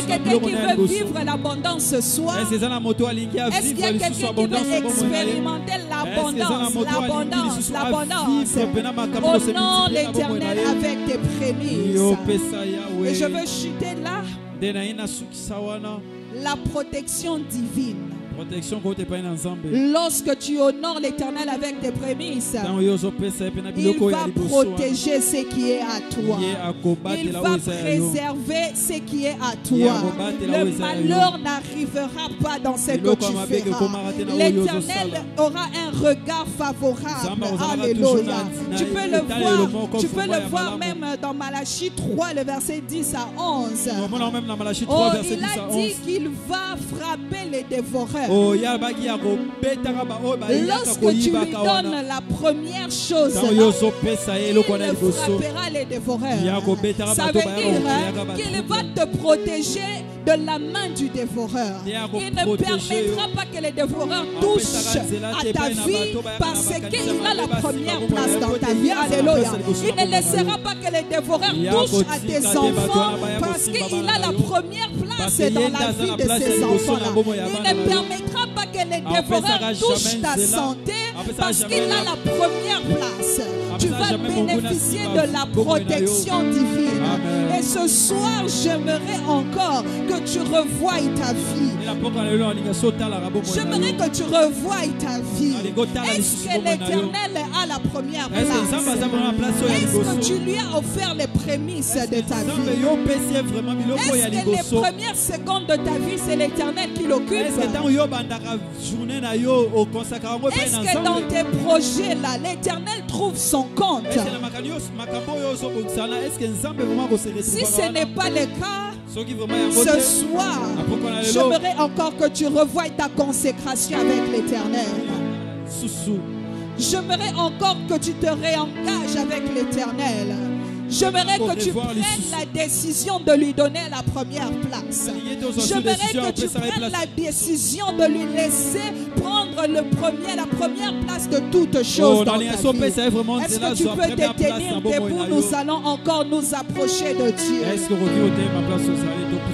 quelqu'un qui veut vivre l'abondance ce soir. Est-ce qu'il y a quelqu'un qui veut expérimenter l'abondance? Honore l'Éternel avec tes prémices. Et je veux chuter là la protection divine. Lorsque tu honores l'Éternel avec tes prémices, il va protéger ce qui est à toi. Il va préserver ce qui est à toi. Le malheur n'arrivera pas dans ce que tu feras. L'Éternel aura un regard favorable. Alléluia. Tu peux le voir même dans Malachie 3, le verset 10 à 11. Oh, il a dit qu'il va frapper les dévoreurs. Lorsque tu lui donnes la première chose, il frappera les dévoreurs. Ça veut dire qu'il va te protéger de la main du dévoreur. Il ne permettra pas que les dévoreurs touchent à ta vie parce qu'il a la première place dans ta vie. Alléluia. Il ne laissera pas que les dévoreurs touchent à tes enfants parce qu'il a la première place dans la vie de ces enfants-là. Il ne permettra pas que les dévoreurs touchent ta santé parce qu'il a la première place. Tu vas bénéficier de la protection divine. Et ce soir, j'aimerais encore que tu revoies ta vie. J'aimerais que tu revoies ta vie. Est-ce que l'Éternel a la première place? Est-ce que tu lui as offert les prémices de ta vie? Est-ce que les premières secondes de ta vie, c'est l'Éternel qui l'occupe? Est-ce que dans tes projets là, l'Éternel trouve son compte? Si ce n'est pas le cas, ce soir, j'aimerais encore que tu revoies ta consécration avec l'Éternel. J'aimerais encore que tu te réengages avec l'Éternel. J'aimerais que tu prennes la décision de lui donner la première place. J'aimerais que tu prennes la décision de lui laisser prendre la première place de toutes choses dans ta vie. Est-ce que tu peux te tenir debout? Nous allons encore nous approcher de Dieu.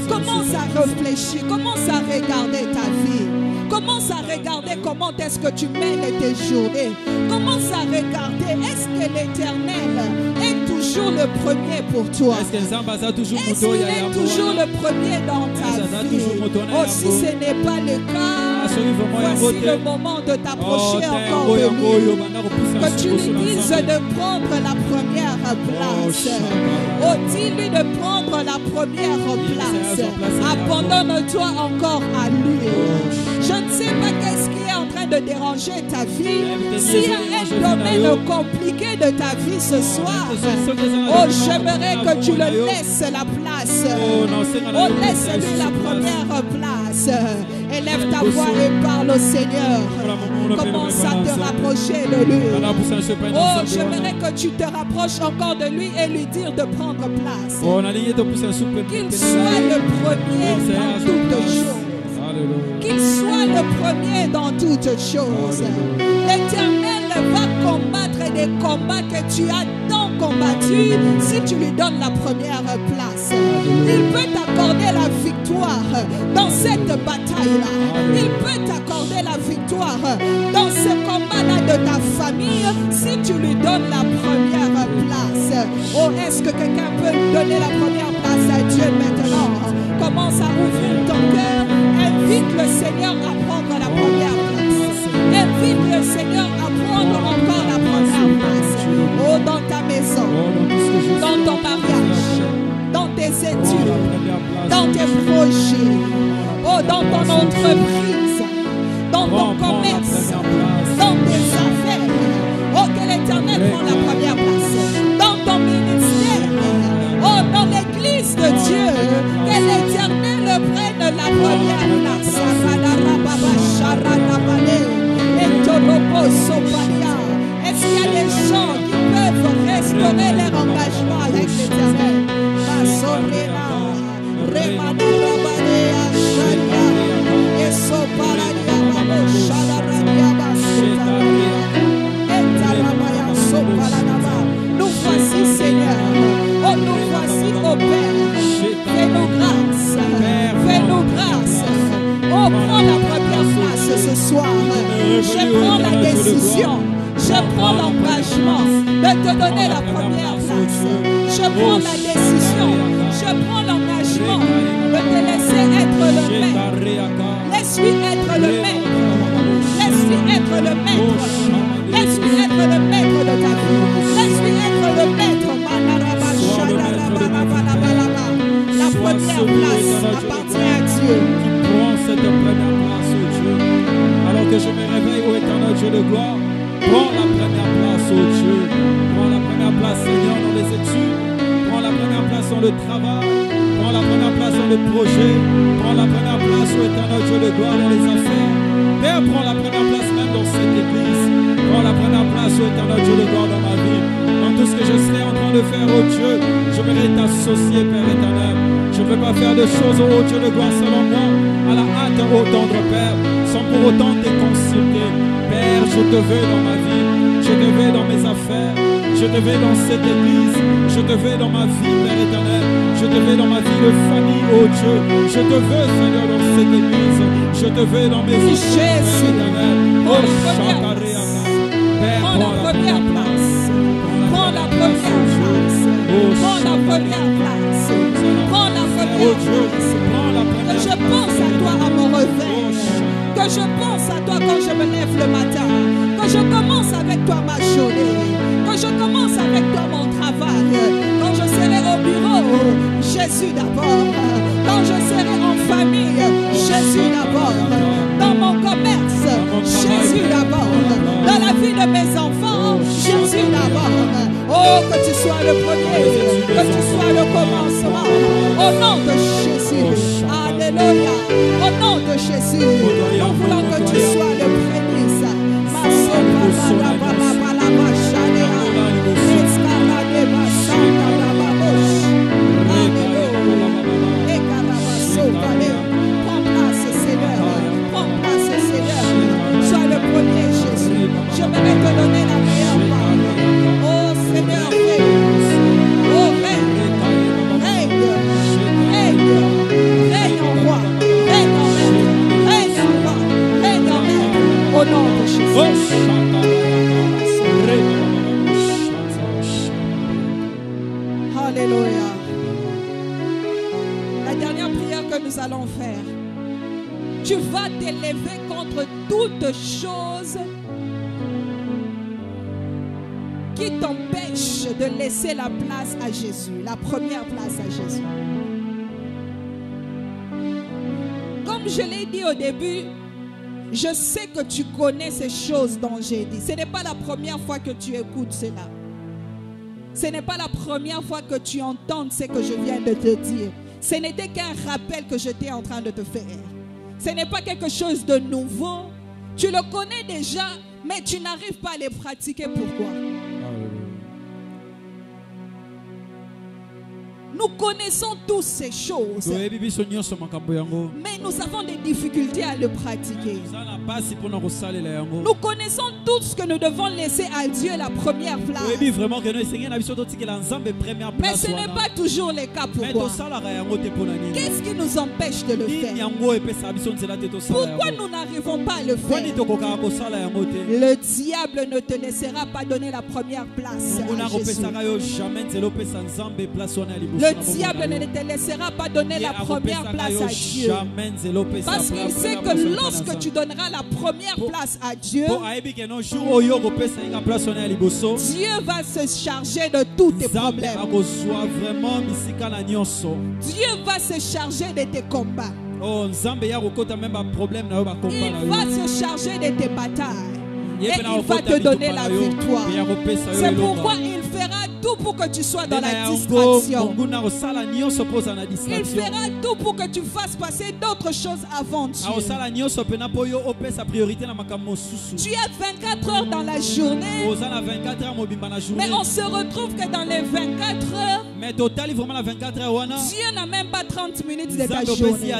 Commence à réfléchir, commence à regarder ta vie. Commence à regarder comment est-ce que tu mènes tes journées. Commence à regarder, est-ce que l'Éternel est toujours le premier pour toi? Est-ce qu'il est toujours le premier dans ta vie? Oh, si ce n'est pas le cas, voici le moment de t'approcher encore de lui. Que tu lui dises de prendre la première place. Oh, dis-lui de prendre la première place. Abandonne-toi encore à lui. Je ne sais pas qu'est-ce qui est en train de déranger ta vie. S'il y a un domaine compliqué de ta vie ce soir, oh, j'aimerais que tu le laisses la place. Oh, laisse-lui la première place. Élève ta voix et parle au Seigneur. Commence à te rapprocher de lui. Oh, j'aimerais que tu te rapproches encore de lui et lui dire de prendre place. Qu'il soit le premier dans toutes choses. Qu'il soit le premier dans toutes choses. L'Éternel va combattre des combats que tu as tant combattus si tu lui donnes la première place. Il peut t'accorder la victoire dans cette bataille-là. Il peut t'accorder la victoire dans ce combat-là de ta famille si tu lui donnes la première place. Oh, quelqu'un peut donner la première place à Dieu maintenant? Commence à ouvrir ton cœur. Invite le Seigneur à prendre la première place. Invite le Seigneur à prendre encore la première place. Oh, dans ta maison, dans ton mariage, dans tes études, dans tes projets, oh, dans ton entreprise, dans ton commerce, dans tes affaires. Oh, que l'Éternel prenne la première place. Dans ton ministère, oh, dans l'église de Dieu, que l'Éternel prenne la première place. Est-ce qu'il y a des gens qui peuvent restaurer leur engagement avec l'Éternel? Nous voici, Seigneur. Oh, nous voici, au Père. Fais-nous grâce. Fais-nous grâce. Oh, prends la première place ce soir. Je prends la décision. Je prends l'engagement de te donner la première place. Je prends la décision. Je prends l'engagement de te laisser être le maître. Laisse-lui être le maître. Laisse-lui être le maître. Laisse-lui être le maître de ta vie. Laisse-lui être le maître. La première place appartient à Dieu. Prends cette première place, oh Dieu. Alors que je me réveille, ô éternel Dieu de gloire, prends la première place, oh Dieu. Prends la première place, Seigneur, dans les études. Prends la première place dans le travail. Prends la première place dans le projet. Prends la première place, ô éternel Dieu de gloire, dans les affaires. Père, prends la première place même dans cette église. Prends la première place, ô éternel Dieu de gloire, dans ma vie. Dans tout ce que je serai en train de faire, ô Dieu, je voudrais t'associer, Père éternel. Je ne veux pas faire des choses, ô Dieu de gloire, selon moi, à la hâte, ô tendre Père, sans pour autant te consulter. Père, je te veux dans ma vie, je te veux dans mes affaires, je te veux dans cette église, je te veux dans ma vie, Père éternel, je te veux dans ma vie de famille, ô Dieu, je te veux, Seigneur, dans cette église, je te veux dans mes vies, Père éternel, oh Chakaréaka, Père, prends la première place, prends la première place, prends la première place, prends la première place, que je pense à toi à mon réveil, que je pense à toi quand je me lève le matin, que je commence avec toi ma journée, que je commence avec toi mon travail, quand je serai au bureau, Jésus d'abord, quand je serai en famille, Jésus d'abord, dans mon commerce, Jésus d'abord, dans la vie de mes enfants, Jésus d'abord. Oh, que tu sois le premier, que tu sois le commencement, au nom de Jésus, alléluia, au nom de Jésus, nous voulons que tu sois le prémisse. Prends place, Seigneur, prends place, Seigneur, sois le premier, Jésus. Je vais te donner la meilleure part. Oh Seigneur, règne, oh règne, règne, règne, règne en roi, règne en maître, règne en roi, règne en maître, au nom de Jésus. Alléluia. La dernière prière que nous allons faire, tu vas t'élever contre toute chose qui t'empêche de laisser la place à Jésus, la première place à Jésus. Comme je l'ai dit au début, je sais que tu connais ces choses dont j'ai dit. Ce n'est pas la première fois que tu écoutes cela. Ce n'est pas la première fois que tu entends ce que je viens de te dire. Ce n'était qu'un rappel que j'étais en train de te faire. Ce n'est pas quelque chose de nouveau. Tu le connais déjà, mais tu n'arrives pas à les pratiquer. Pourquoi? Nous connaissons tous ces choses, mais nous avons des difficultés à le pratiquer. Nous connaissons tous que nous devons laisser à Dieu la première place. Mais ce n'est pas toujours le cas. Pourquoi? Qu'est-ce qui nous empêche de le faire? Pourquoi nous n'arrivons pas à le faire? Le diable ne te laissera pas donner la première place à Jésus. Le diable ne te laissera pas donner la première place à Dieu. Parce qu'il sait que lorsque tu donneras la première place à Dieu, Dieu va se charger de tous tes problèmes. Dieu va se charger de tes combats. Il va se charger de tes batailles. Et il va te donner la victoire. C'est pourquoi il fera tout pour que tu sois dans la distraction. Il fera tout pour que tu fasses passer d'autres choses avant Dieu. Tu as 24 heures dans la journée, mais on se retrouve que dans les 24 heures, Dieu n'a même pas 30 minutes de ta journée.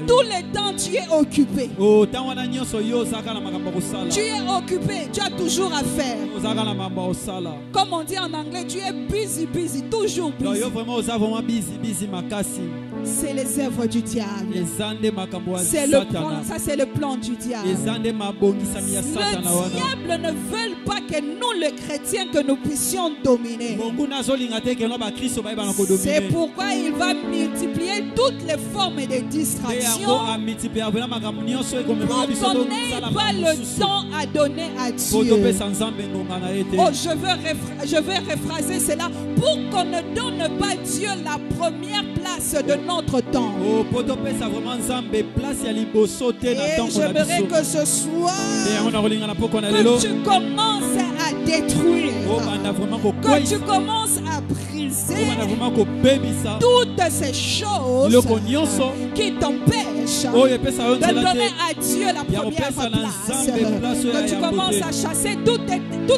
Tout le temps tu es occupé. Tu es occupé, tu as toujours à faire. Comme on dit en anglais, tu es busy, toujours busy. C'est les œuvres du diable. C'est le plan, ça c'est le plan du diable. Le diable ne veut pas que nous les chrétiens que nous puissions dominer. C'est pourquoi il va multiplier toutes les formes de distraction pour qu'on n'ait pas le temps à donner à Dieu. Oh, je veux rephraser cela pour qu'on ne donne pas Dieu la première place de notre temps. Et j'aimerais que ce soir que tu commences à détruire, que tu commences à briser toutes ces choses qui t'empêchent de donner à Dieu la première place. Que tu commences à chasser tous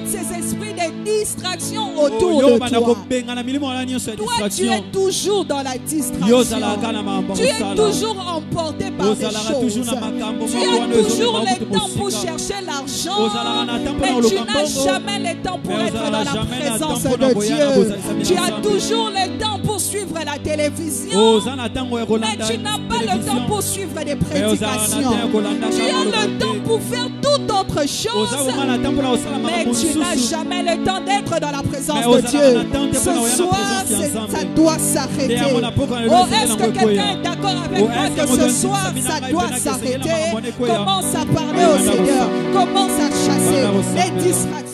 ces esprits de distraction autour de toi. Toi, tu es toujours dans la distraction. Tu es toujours emporté par des choses. Tu as toujours le temps pour chercher l'argent, mais tu n'as jamais le temps pour être dans la présence de Dieu. Tu as toujours le temps pour suivre la télévision, mais tu n'as pas le temps pour suivre des prédications. Tu as le temps pour faire toute autre chose, mais tu n'as jamais le temps d'être dans la présence de Dieu. Ce soir, ça doit s'arrêter. Oh, est-ce que quelqu'un est d'accord avec moi que ce soir, ça doit s'arrêter? Commence à parler au Seigneur. Commence à chasser les distractions.